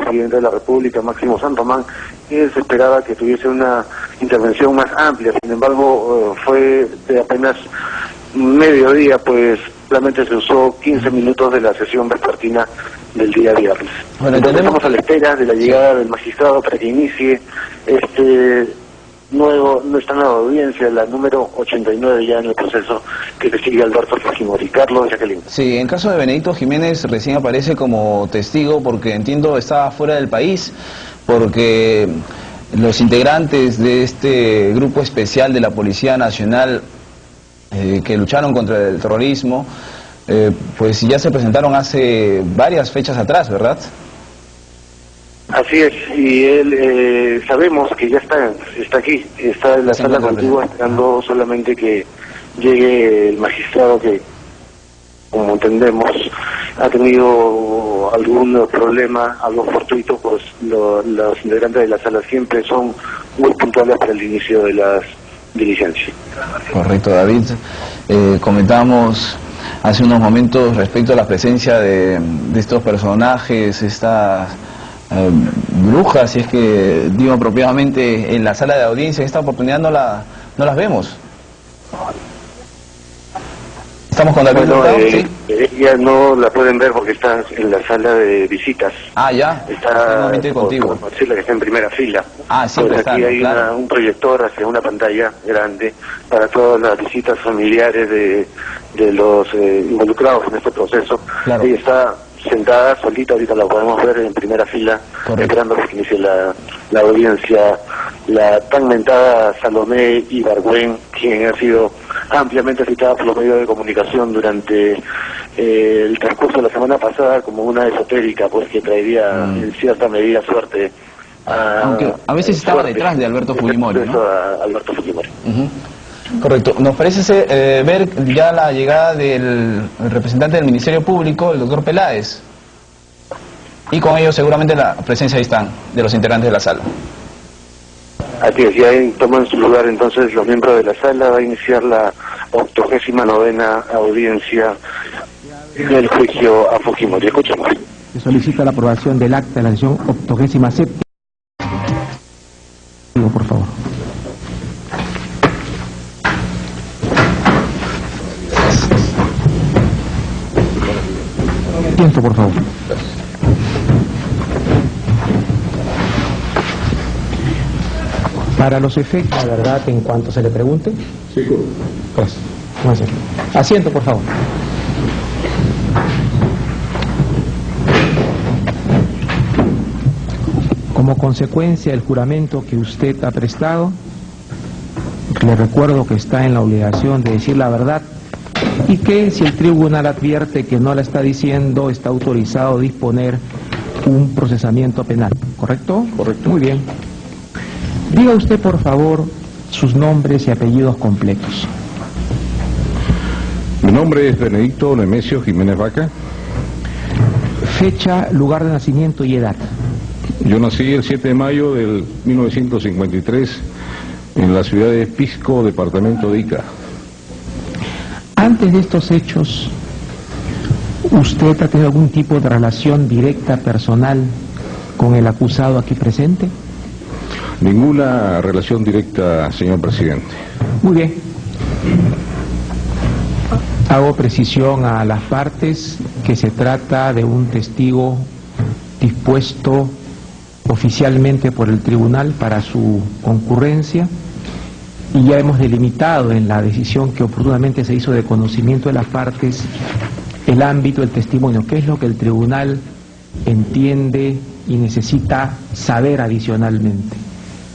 presidente de la República, Máximo San Román, él se esperaba que tuviese una intervención más amplia. Sin embargo, fue de apenas mediodía, pues realmente se usó 15 minutos de la sesión vespertina del día viernes. Bueno, entonces estamos a la espera de la llegada del magistrado para que inicie nuestra nueva audiencia, la número 89 ya en el proceso, que le sigue Alberto Fujimori. Carlos, Jacqueline. Sí, en caso de Benedicto Jiménez recién aparece como testigo porque entiendo estaba fuera del país, porque los integrantes de este grupo especial de la Policía Nacional que lucharon contra el terrorismo, pues ya se presentaron hace varias fechas atrás, ¿verdad? Así es, y él sabemos que ya está aquí, está en la sala contigua esperando solamente que llegue el magistrado que, como entendemos, ha tenido algún problema, algo fortuito, pues los integrantes de la sala siempre son muy puntuales para el inicio de las diligencias. Correcto, David. Comentábamos hace unos momentos respecto a la presencia de estos personajes, estas brujas, si es que digo apropiadamente, en la sala de audiencia. En esta oportunidad no las vemos. Estamos con David. Bueno, ella no la pueden ver porque está en la sala de visitas. Ah, ya. Está contigo. Por decirle que está en primera fila. Ah, sí, pues está, aquí hay claro. un proyector hacia una pantalla grande para todas las visitas familiares de los involucrados en este proceso. Claro. Ella está sentada solita, ahorita la podemos ver en primera fila, esperando que inicie la audiencia, la tan mentada Salomé Ibargüen, quien ha sido ampliamente citada por los medios de comunicación durante el transcurso de la semana pasada como una esotérica, pues que traería en cierta medida suerte. Aunque a veces estaba detrás de Alberto Fujimori, ¿no? A Alberto Fujimori. Correcto. Nos parece ver ya la llegada del representante del Ministerio Público, el doctor Peláez. Y con ello seguramente la presencia ahí están de los integrantes de la sala. Así es, ya toman su lugar entonces los miembros de la sala. Va a iniciar la 89ª audiencia del juicio a Fujimori. Escuchemos. Se solicita la aprobación del acta de la sesión 87ª. Por favor. Tiempo, por favor. Para los efectos, la verdad, en cuanto se le pregunte. Sí, Gracias. Asiento, por favor. Como consecuencia del juramento que usted ha prestado, le recuerdo que está en la obligación de decir la verdad y que si el tribunal advierte que no la está diciendo, está autorizado a disponer un procesamiento penal. ¿Correcto? Correcto. Muy bien. Diga usted, por favor, sus nombres y apellidos completos. Mi nombre es Benedicto Nemesio Jiménez Vaca. Fecha, lugar de nacimiento y edad. Yo nací el 7 de mayo del 1953 en la ciudad de Pisco, departamento de Ica. Antes de estos hechos, ¿usted ha tenido algún tipo de relación directa, personal, con el acusado aquí presente? Ninguna relación directa, señor presidente. Muy bien. Hago precisión a las partes que se trata de un testigo dispuesto oficialmente por el tribunal para su concurrencia, y ya hemos delimitado en la decisión que oportunamente se hizo de conocimiento de las partes el ámbito del testimonio, qué es lo que el tribunal entiende y necesita saber adicionalmente.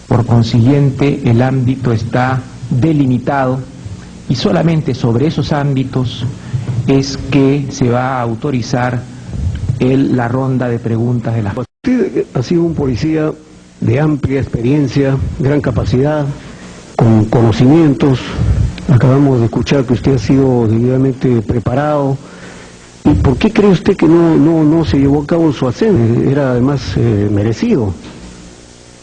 Por consiguiente, el ámbito está delimitado y solamente sobre esos ámbitos es que se va a autorizar la ronda de preguntas de las... Usted ha sido un policía de amplia experiencia, gran capacidad, con conocimientos. Acabamos de escuchar que usted ha sido debidamente preparado. ¿Y por qué cree usted que no se llevó a cabo su ascenso? Era además merecido.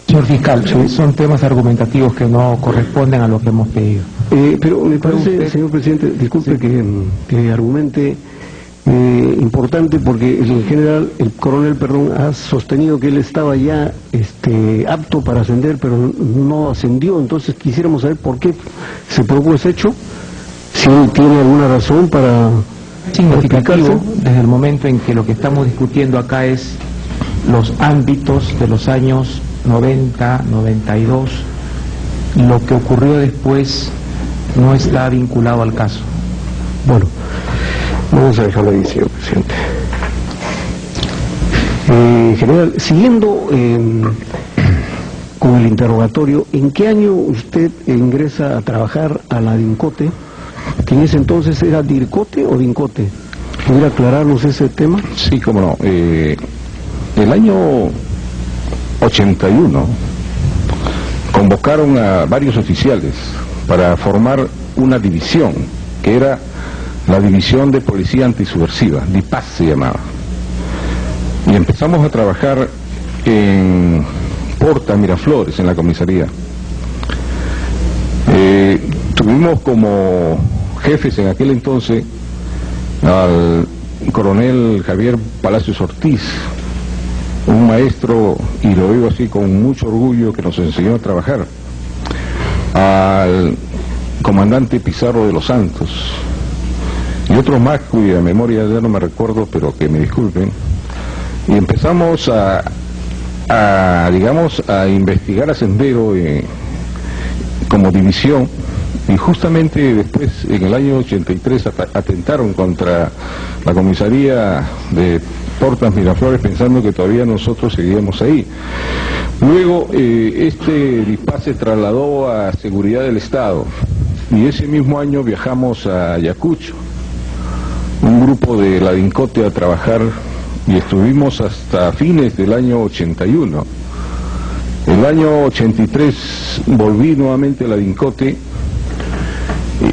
Señor fiscal, son temas argumentativos que no corresponden a lo que hemos pedido. Pero me parece, señor presidente, disculpe que argumente, importante porque el general, el coronel, perdón, ha sostenido que él estaba ya apto para ascender, pero no ascendió. Entonces quisiéramos saber por qué se produjo ese hecho, si él tiene alguna razón para significativo desde el momento en que lo que estamos discutiendo acá es los ámbitos de los años 90, 92. Lo que ocurrió después no está vinculado al caso. Bueno, vamos a dejarlo ahí, señor presidente. General, siguiendo con el interrogatorio, ¿en qué año usted ingresa a trabajar a la DINCOTE? ¿Que en ese entonces era DIRCOTE o DINCOTE? ¿Pudiera aclararnos ese tema? Sí, cómo no. El año 81 convocaron a varios oficiales para formar una división, que era la División de Policía Antisubversiva, DIPAS se llamaba. Y empezamos a trabajar en Porta Miraflores, en la comisaría. Tuvimos como jefes en aquel entonces al coronel Javier Palacios Ortiz, un maestro, y lo digo así con mucho orgullo, que nos enseñó a trabajar, al comandante Pizarro de los Santos, y otros más cuya memoria ya no me recuerdo, pero que me disculpen, y empezamos digamos, a investigar a Sendero como división, y justamente después, en el año 83, atentaron contra la comisaría de Portas Miraflores, pensando que todavía nosotros seguíamos ahí. Luego, este DIPAS se trasladó a Seguridad del Estado, y ese mismo año viajamos a Ayacucho, un grupo de la DINCOTE, a trabajar, y estuvimos hasta fines del año 81. El año 83 volví nuevamente a la DINCOTE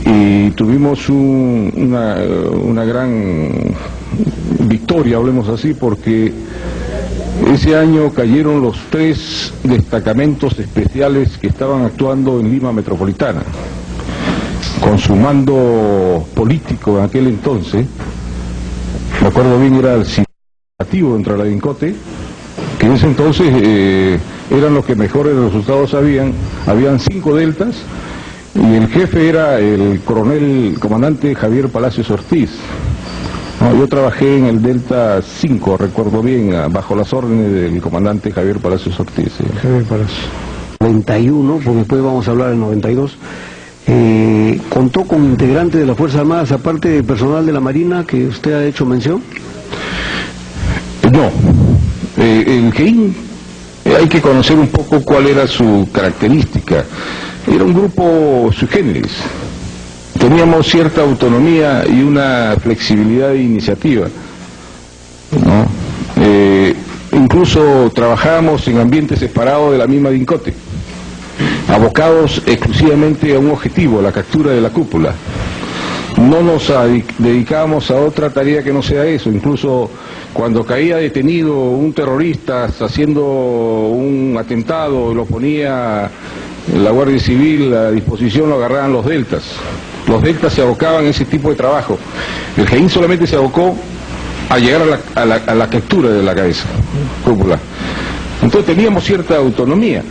y tuvimos una gran victoria, hablemos así, porque ese año cayeron los 3 destacamentos especiales que estaban actuando en Lima Metropolitana, con su mando político en aquel entonces. Me acuerdo bien, era el significativo dentro de la DINCOTE, que en ese entonces eran los que mejores resultados habían 5 deltas, y el jefe era el comandante Javier Palacios Ortiz. Yo trabajé en el Delta 5, recuerdo bien, bajo las órdenes del comandante Javier Palacios Ortiz. Javier Palacios. 91, porque después vamos a hablar del 92. ¿Contó con integrantes de las Fuerzas Armadas, aparte de personal de la Marina, que usted ha hecho mención? No. El GEIN, hay que conocer un poco cuál era su característica. Era un grupo sui generis. Teníamos cierta autonomía y una flexibilidad de iniciativa, ¿no? Incluso trabajábamos en ambientes separados de la misma DINCOTE, abocados exclusivamente a un objetivo, la captura de la cúpula. No nos dedicábamos a otra tarea que no sea eso. Incluso cuando caía detenido un terrorista haciendo un atentado, lo ponía la Guardia Civil a disposición, lo agarraban los deltas. Los deltas se abocaban a ese tipo de trabajo. El GEIN solamente se abocó a llegar a la captura de la cabeza cúpula. Entonces teníamos cierta autonomía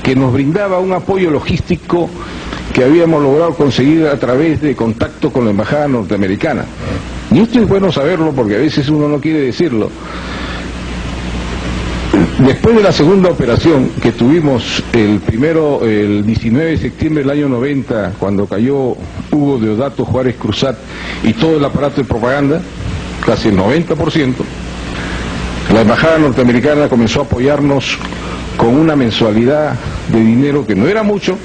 que nos brindaba un apoyo logístico que habíamos logrado conseguir a través de contacto con la embajada norteamericana. Y esto es bueno saberlo porque a veces uno no quiere decirlo. Después de la segunda operación que tuvimos el 19 de septiembre del año 90, cuando cayó Hugo Deodato Juárez Cruzat y todo el aparato de propaganda, casi el 90%, la embajada norteamericana comenzó a apoyarnos con una mensualidad de dinero que no era mucho,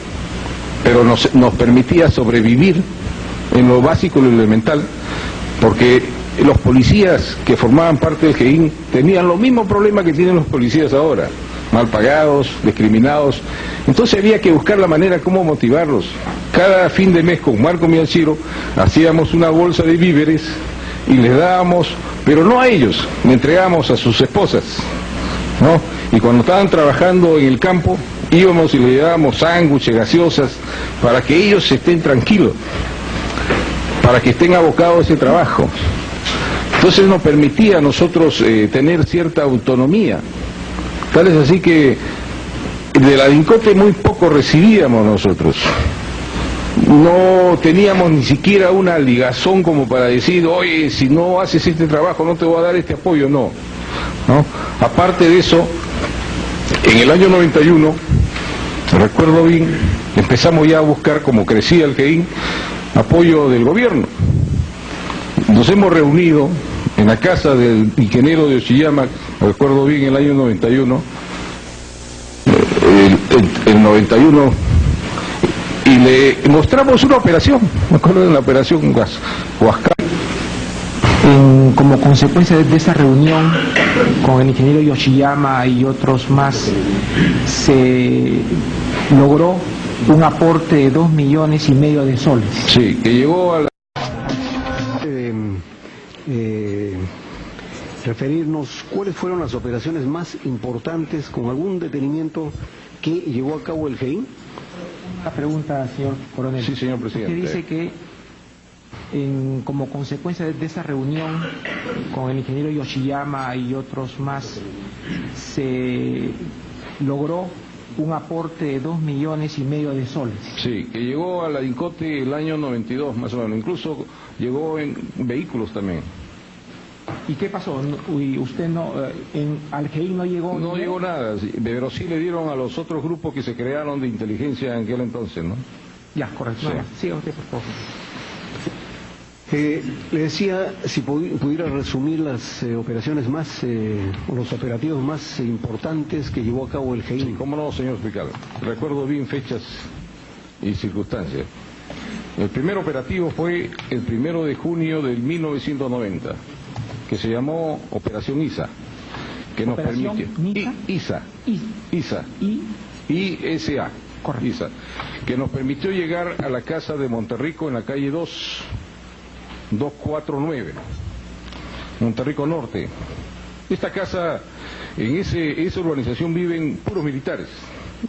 pero nos permitía sobrevivir en lo básico y lo elemental, porque los policías que formaban parte del GEIN tenían los mismos problemas que tienen los policías ahora, mal pagados, discriminados. Entonces había que buscar la manera cómo motivarlos. Cada fin de mes con Marco Mianchiro hacíamos una bolsa de víveres y les dábamos, pero no a ellos, le entregábamos a sus esposas, ¿no? Y cuando estaban trabajando en el campo, íbamos y les dábamos sándwiches, gaseosas, para que ellos estén tranquilos, para que estén abocados a ese trabajo. Entonces nos permitía a nosotros tener cierta autonomía. Tal es así que de la DINCOTE muy poco recibíamos nosotros. No teníamos ni siquiera una ligazón como para decir, oye, si no haces este trabajo no te voy a dar este apoyo, no. Aparte de eso, en el año 91, recuerdo bien, empezamos ya a buscar, como crecía el GEIN, apoyo del gobierno. Nos hemos reunido en la casa del ingeniero de Yoshiyama, recuerdo bien, el año 91, el 91, y le mostramos una operación, me acuerdo de la operación Huascar. Como consecuencia de esa reunión con el ingeniero Yoshiyama y otros más, se logró un aporte de 2,5 millones de soles. Sí, que llegó a la... referirnos cuáles fueron las operaciones más importantes con algún detenimiento que llevó a cabo el GEIN. La pregunta, señor coronel. Sí, señor presidente. Usted dice que como consecuencia de esa reunión con el ingeniero Yoshiyama y otros más, se logró un aporte de 2,5 millones de soles. Sí, que llegó a la DINCOTE el año 92 más o menos, incluso llegó en vehículos también. ¿Y qué pasó? ¿Usted no, al GEIN no llegó? No llegó nada, sí, pero sí le dieron a los otros grupos que se crearon de inteligencia en aquel entonces, ¿no? Ya, correcto. Sí. Siga usted, por favor. Le decía si pudiera resumir las operaciones más, o los operativos más importantes que llevó a cabo el GEIN. Sí, cómo no, señor fiscal. Recuerdo bien fechas y circunstancias. El primer operativo fue el 1 de junio del 1990, que se llamó Operación ISA, que nos permitió... ISA. ISA. Correcto. ISA, que nos permitió llegar a la casa de Monterrico en la calle 249, Monterrico Norte. Esta casa, en esa urbanización viven puros militares,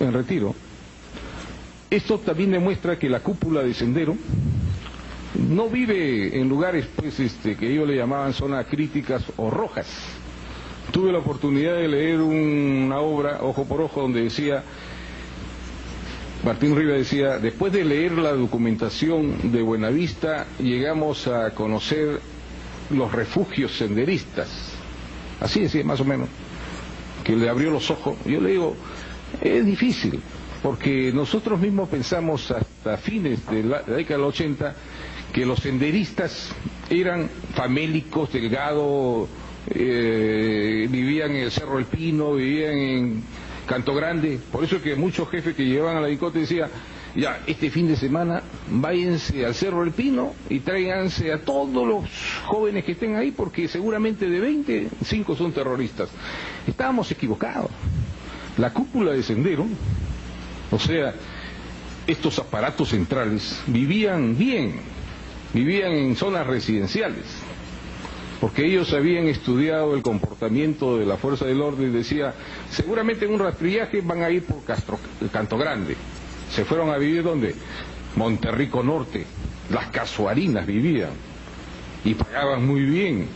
en retiro. Esto también demuestra que la cúpula de Sendero no vive en lugares pues que ellos le llamaban zonas críticas o rojas. Tuve la oportunidad de leer una obra, Ojo por Ojo, donde decía, Martín Riva decía, después de leer la documentación de Buenavista, llegamos a conocer los refugios senderistas. Así decía más o menos, que le abrió los ojos. Yo le digo, es difícil, porque nosotros mismos pensamos hasta fines de la década del 80 que los senderistas eran famélicos, delgados, vivían en el Cerro del Pino, vivían en Canto Grande. Por eso que muchos jefes que llevaban a la DINCOTE decían, ya, este fin de semana váyanse al Cerro del Pino y tráiganse a todos los jóvenes que estén ahí, porque seguramente de 20, 5 son terroristas. Estábamos equivocados. La cúpula de Sendero, o sea, estos aparatos centrales, vivían bien, vivían en zonas residenciales, porque ellos habían estudiado el comportamiento de la fuerza del orden y decía, seguramente en un rastrillaje van a ir por Canto Grande. Se fueron a vivir ¿dónde? Monterrico Norte. Las casuarinas vivían y pagaban muy bien.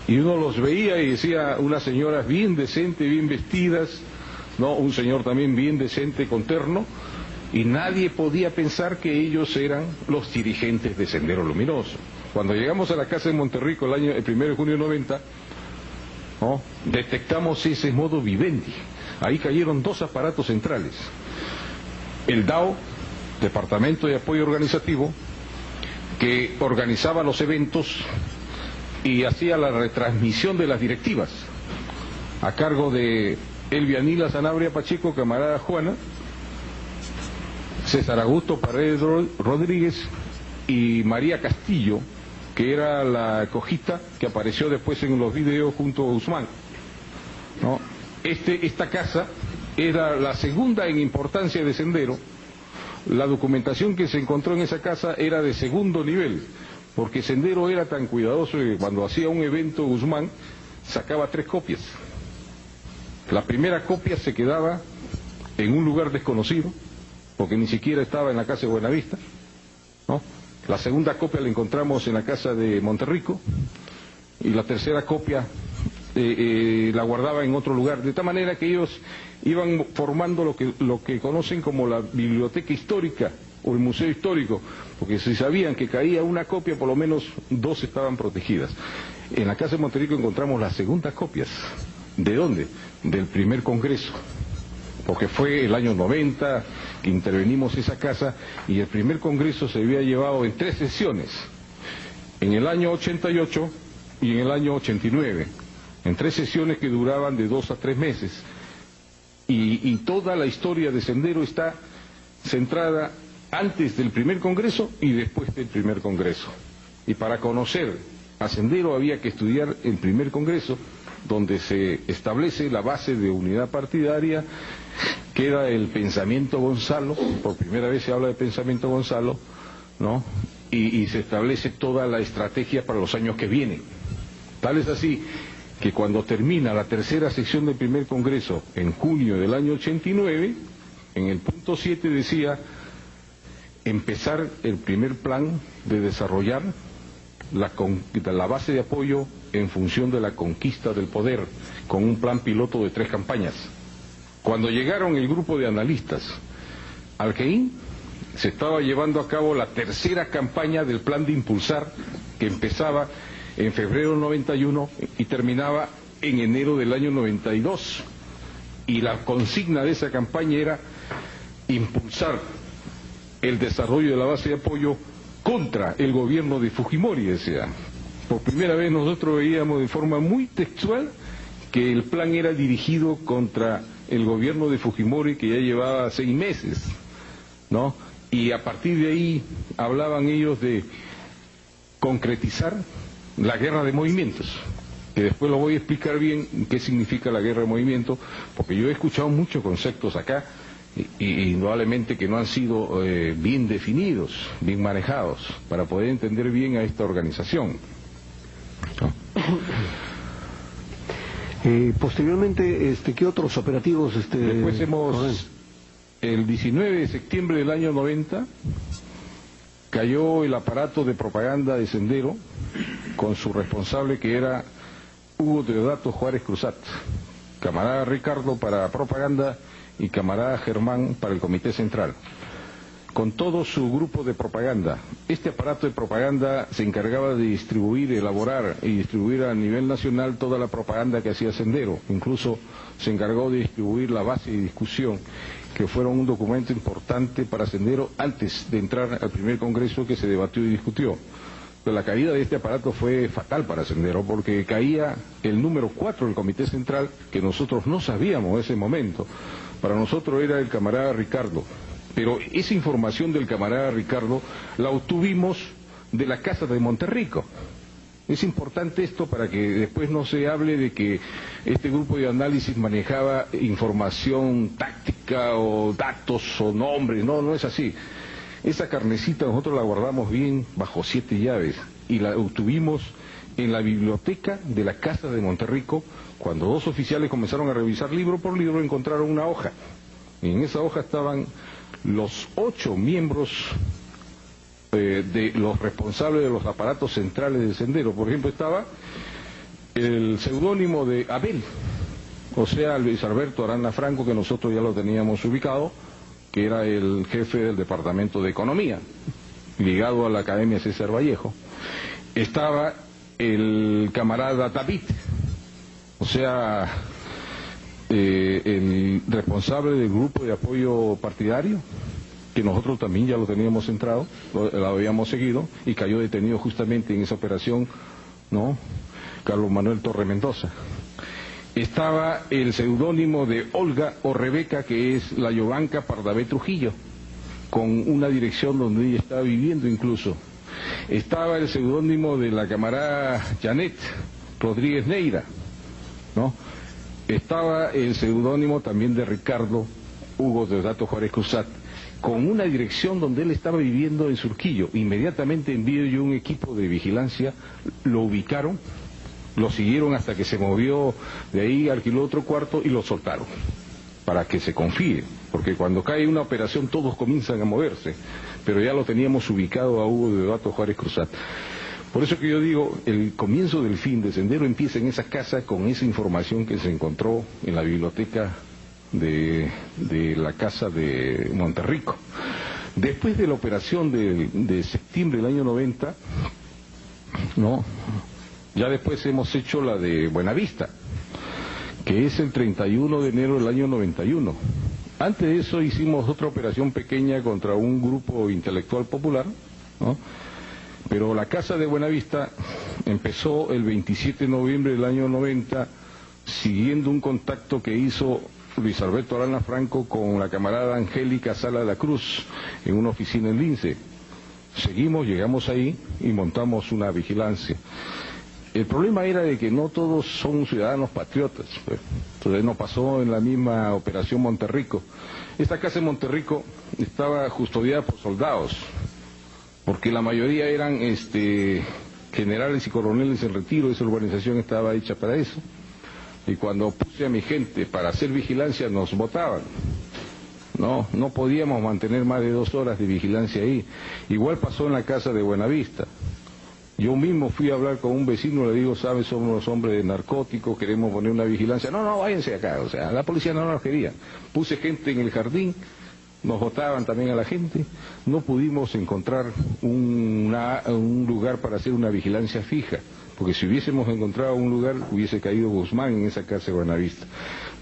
Y uno los veía y decía, unas señoras bien decentes, bien vestidas, no, un señor también bien decente con terno, y nadie podía pensar que ellos eran los dirigentes de Sendero Luminoso. Cuando llegamos a la casa de Monterrico el 1 de junio de 90, ¿no?, detectamos ese modo vivendi. Ahí cayeron 2 aparatos centrales. El DAO, Departamento de Apoyo Organizativo, que organizaba los eventos y hacía la retransmisión de las directivas, a cargo de Elvianila Sanabria Pacheco, camarada Juana, César Augusto Paredes Rodríguez y María Castillo, que era la cojita que apareció después en los videos junto a Guzmán, ¿no? Esta casa era la segunda en importancia de Sendero. La documentación que se encontró en esa casa era de segundo nivel, porque Sendero era tan cuidadoso que cuando hacía un evento Guzmán sacaba 3 copias. La primera copia se quedaba en un lugar desconocido, porque ni siquiera estaba en la casa de Buenavista, ¿no? La segunda copia la encontramos en la casa de Monterrico, y la tercera copia la guardaba en otro lugar, de tal manera que ellos iban formando lo que conocen como la biblioteca histórica o el museo histórico, porque si sabían que caía una copia, por lo menos dos estaban protegidas. En la casa de Monterrico encontramos las segundas copias. ¿De dónde? Del primer congreso, porque fue el año 90 que intervenimos esa casa, y el primer congreso se había llevado en 3 sesiones, en el año 88 y en el año 89, en 3 sesiones que duraban de 2 a 3 meses, y toda la historia de Sendero está centrada antes del primer congreso y después del primer congreso. Y para conocer a Sendero había que estudiar el primer congreso, donde se establece la base de unidad partidaria, que era el pensamiento Gonzalo. Por primera vez se habla de pensamiento Gonzalo, ¿no? Y se establece toda la estrategia para los años que vienen. Tal es así que cuando termina la tercera sección del primer congreso, en junio del año 89, en el punto 7 decía: empezar el primer plan de desarrollar la base de apoyo en función de la conquista del poder, con un plan piloto de 3 campañas. Cuando llegaron el grupo de analistas al CEIN, se estaba llevando a cabo la tercera campaña del plan de impulsar, que empezaba en febrero del 91 y terminaba en enero del año 92. Y la consigna de esa campaña era impulsar el desarrollo de la base de apoyo contra el gobierno de Fujimori, decía. Por primera vez nosotros veíamos de forma muy textual que el plan era dirigido contra el gobierno de Fujimori, que ya llevaba 6 meses, ¿no? Y a partir de ahí hablaban ellos de concretizar la guerra de movimientos, que después lo voy a explicar bien qué significa la guerra de movimientos, porque yo he escuchado muchos conceptos acá, y indudablemente que no han sido bien definidos, bien manejados, para poder entender bien a esta organización. Posteriormente, ¿qué otros operativos? Después el 19 de septiembre del año 90, cayó el aparato de propaganda de Sendero, con su responsable, que era Hugo Deodato Juárez Cruzat, camarada Ricardo para propaganda y camarada Germán para el Comité Central, con todo su grupo de propaganda. Este aparato de propaganda se encargaba de distribuir, elaborar y distribuir a nivel nacional toda la propaganda que hacía Sendero. Incluso se encargó de distribuir la base de discusión, que fueron un documento importante para Sendero antes de entrar al primer congreso, que se debatió y discutió. Pero la caída de este aparato fue fatal para Sendero, porque caía el número 4 del Comité Central, que nosotros no sabíamos en ese momento. Para nosotros era el camarada Ricardo, pero esa información del camarada Ricardo la obtuvimos de la casa de Monterrico. Es importante esto para que después no se hable de que este grupo de análisis manejaba información táctica o datos o nombres. No, no es así. Esa carnecita nosotros la guardamos bien bajo 7 llaves y la obtuvimos en la biblioteca de la casa de Monterrico. Cuando 2 oficiales comenzaron a revisar libro por libro, encontraron una hoja. Y en esa hoja estaban los 8 miembros de los responsables de los aparatos centrales del Sendero. Por ejemplo, estaba el seudónimo de Abel, o sea, Luis Alberto Arana Franco, que nosotros ya lo teníamos ubicado, que era el jefe del Departamento de Economía, ligado a la Academia César Vallejo. Estaba el camarada David, o sea, el responsable del grupo de apoyo partidario, que nosotros también ya lo teníamos centrado, lo habíamos seguido, y cayó detenido justamente en esa operación, ¿no?, Carlos Manuel Torre Mendoza. Estaba el seudónimo de Olga o Rebeca, que es la Yovanca Pardavé Trujillo, con una dirección donde ella estaba viviendo incluso. Estaba el seudónimo de la camarada Janet Rodríguez Neira, ¿no? Estaba el seudónimo también de Ricardo Hugo Deodato Juárez Cruzat, con una dirección donde él estaba viviendo en Surquillo. Inmediatamente envié yo un equipo de vigilancia, lo ubicaron, lo siguieron hasta que se movió de ahí, alquiló otro cuarto y lo soltaron, para que se confíe, porque cuando cae una operación todos comienzan a moverse, pero ya lo teníamos ubicado a Hugo Deodato Juárez Cruzat. Por eso que yo digo, el comienzo del fin de Sendero empieza en esa casa con esa información que se encontró en la biblioteca de la casa de Monterrico. Después de la operación de septiembre del año 90, ¿no? Ya después hemos hecho la de Buenavista, que es el 31 de enero del año 91. Antes de eso hicimos otra operación pequeña contra un grupo intelectual popular, ¿no? Pero la casa de Buenavista empezó el 27 de noviembre del año 90, siguiendo un contacto que hizo Luis Alberto Arana Franco con la camarada Angélica Sala de la Cruz en una oficina en Lince. Seguimos, llegamos ahí y montamos una vigilancia. El problema era de que no todos son ciudadanos patriotas, pues. Entonces nos pasó en la misma operación Monterrico. Esta casa de Monterrico estaba custodiada por soldados, porque la mayoría eran generales y coroneles en retiro. Esa urbanización estaba hecha para eso. Y cuando puse a mi gente para hacer vigilancia nos botaban. No podíamos mantener más de 2 horas de vigilancia ahí. Igual pasó en la casa de Buenavista. Yo mismo fui a hablar con un vecino, le digo, ¿sabes? Somos los hombres de narcóticos, queremos poner una vigilancia. No, váyanse acá. O sea, la policía no nos quería. Puse gente en el jardín, nos botaban también a la gente. No pudimos encontrar un lugar para hacer una vigilancia fija, porque si hubiésemos encontrado un lugar, hubiese caído Guzmán en esa casa de Buenavista.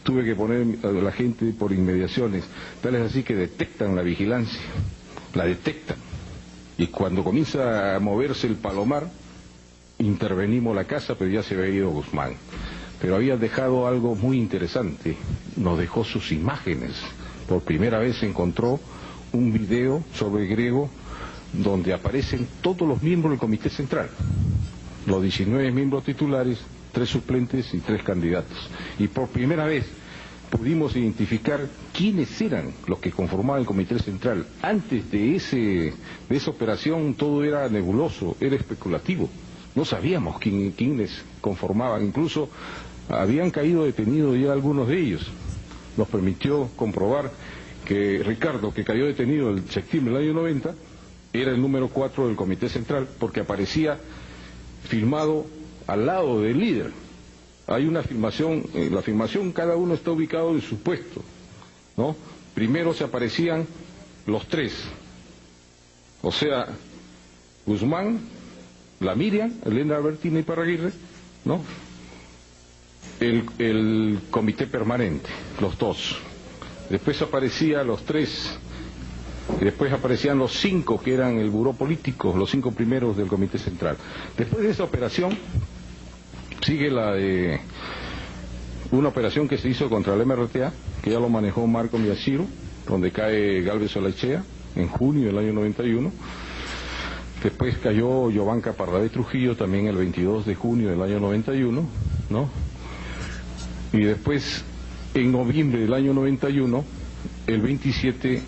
Tuve que poner a la gente por inmediaciones, tal es así que detectan la vigilancia, la detectan. Y cuando comienza a moverse el palomar, intervenimos la casa, pero ya se había ido Guzmán. Pero había dejado algo muy interesante, nos dejó sus imágenes. Por primera vez se encontró un video sobre Grego, donde aparecen todos los miembros del Comité Central. Los 19 miembros titulares, 3 suplentes y 3 candidatos. Y por primera vez pudimos identificar quiénes eran los que conformaban el Comité Central. Antes de esa operación todo era nebuloso, era especulativo. No sabíamos quiénes conformaban. Incluso habían caído detenidos ya algunos de ellos. Nos permitió comprobar que Ricardo, que cayó detenido en septiembre del año 90, era el número 4 del Comité Central, porque aparecía firmado al lado del líder. Hay una filmación, en la filmación cada uno está ubicado en su puesto, ¿no? Primero se aparecían los 3, o sea, Guzmán, la Miriam, Elena Albertina y Parraguirre, ¿no? El comité permanente, los 2. Después aparecían los 3, y después aparecían los 5 que eran el buró político, los 5 primeros del Comité Central. Después de esa operación sigue la de una operación que se hizo contra el MRTA, que ya lo manejó Marco Miyashiro, donde cae Gálvez Olaechea en junio del año 91. Después cayó Yovanca Pardavé Trujillo también el 22 de junio del año 91, ¿no? Y después, en noviembre del año 91, el 27,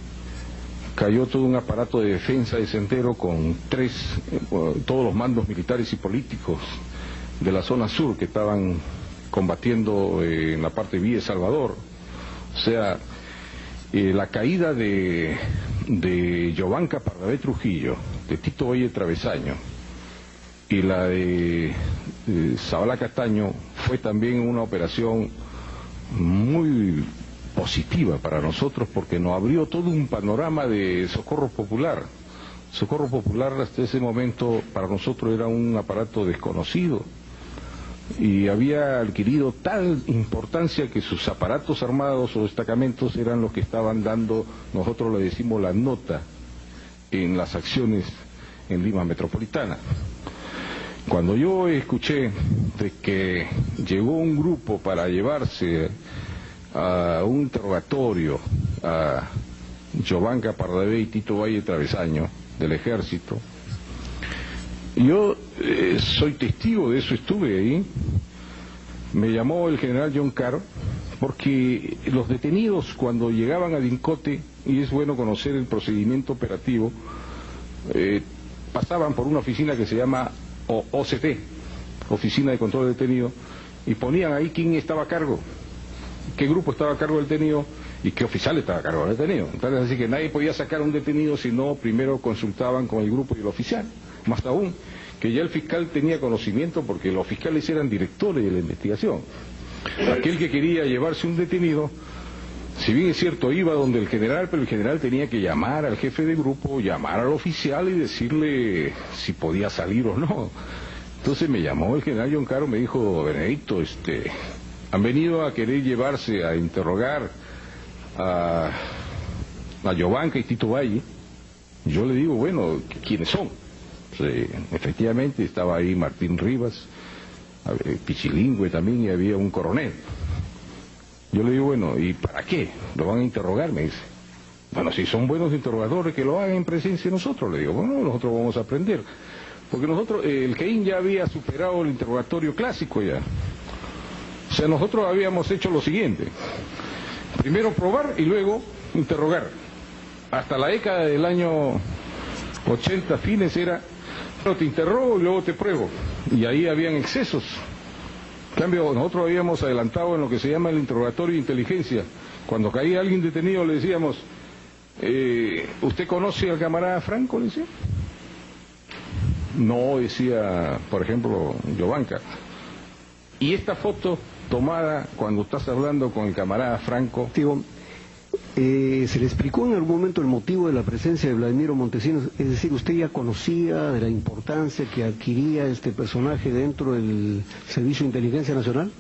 cayó todo un aparato de defensa de Sendero con todos los mandos militares y políticos de la zona sur que estaban combatiendo en la parte de Villa Salvador. O sea, la caída de Yovanca Pardavé Trujillo, de Tito Valle Travesaño y la de Zabala Castaño fue también una operación muy positiva para nosotros, porque nos abrió todo un panorama de socorro popular. Socorro popular hasta ese momento para nosotros era un aparato desconocido y había adquirido tal importancia que sus aparatos armados o destacamentos eran los que estaban dando, nosotros le decimos, la nota en las acciones en Lima Metropolitana. Cuando yo escuché de que llegó un grupo para llevarse a un interrogatorio a Yovanca Pardavé y Tito Valle Travesaño del Ejército, yo soy testigo de eso, estuve ahí. Me llamó el general John Carr, porque los detenidos cuando llegaban a Dincote, y es bueno conocer el procedimiento operativo, pasaban por una oficina que se llama OCT, Oficina de Control de Detenido, y ponían ahí quién estaba a cargo, qué grupo estaba a cargo del detenido y qué oficial estaba a cargo del detenido. Entonces, así que nadie podía sacar a un detenido si no primero consultaban con el grupo y el oficial. Más aún, que ya el fiscal tenía conocimiento porque los fiscales eran directores de la investigación. Aquel que quería llevarse un detenido, si bien es cierto, iba donde el general, pero el general tenía que llamar al jefe de grupo, llamar al oficial y decirle si podía salir o no. Entonces me llamó el general John Caro, me dijo: Benedicto, han venido a querer llevarse a interrogar a Jovanka y Tito Valle. Yo le digo, bueno, ¿quiénes son? Efectivamente estaba ahí Martín Rivas, Pichilingüe también, y había un coronel. Yo le digo, bueno, ¿y para qué? ¿Lo van a interrogar? Me dice. Bueno, si son buenos interrogadores, que lo hagan en presencia de nosotros. Le digo, bueno, nosotros vamos a aprender. Porque nosotros, el CAIN ya había superado el interrogatorio clásico ya. O sea, nosotros habíamos hecho lo siguiente: primero probar y luego interrogar. Hasta la década del año 80, fines, era, te interrogo y luego te pruebo. Y ahí habían excesos. En cambio, nosotros habíamos adelantado en lo que se llama el interrogatorio de inteligencia. Cuando caía alguien detenido le decíamos, ¿usted conoce al camarada Franco? Le decía. No, decía, por ejemplo, Jovanka. Y esta foto tomada cuando estás hablando con el camarada Franco... Digo, ¿se le explicó en algún momento el motivo de la presencia de Vladimiro Montesinos? Es decir, ¿usted ya conocía de la importancia que adquiría este personaje dentro del Servicio de Inteligencia Nacional?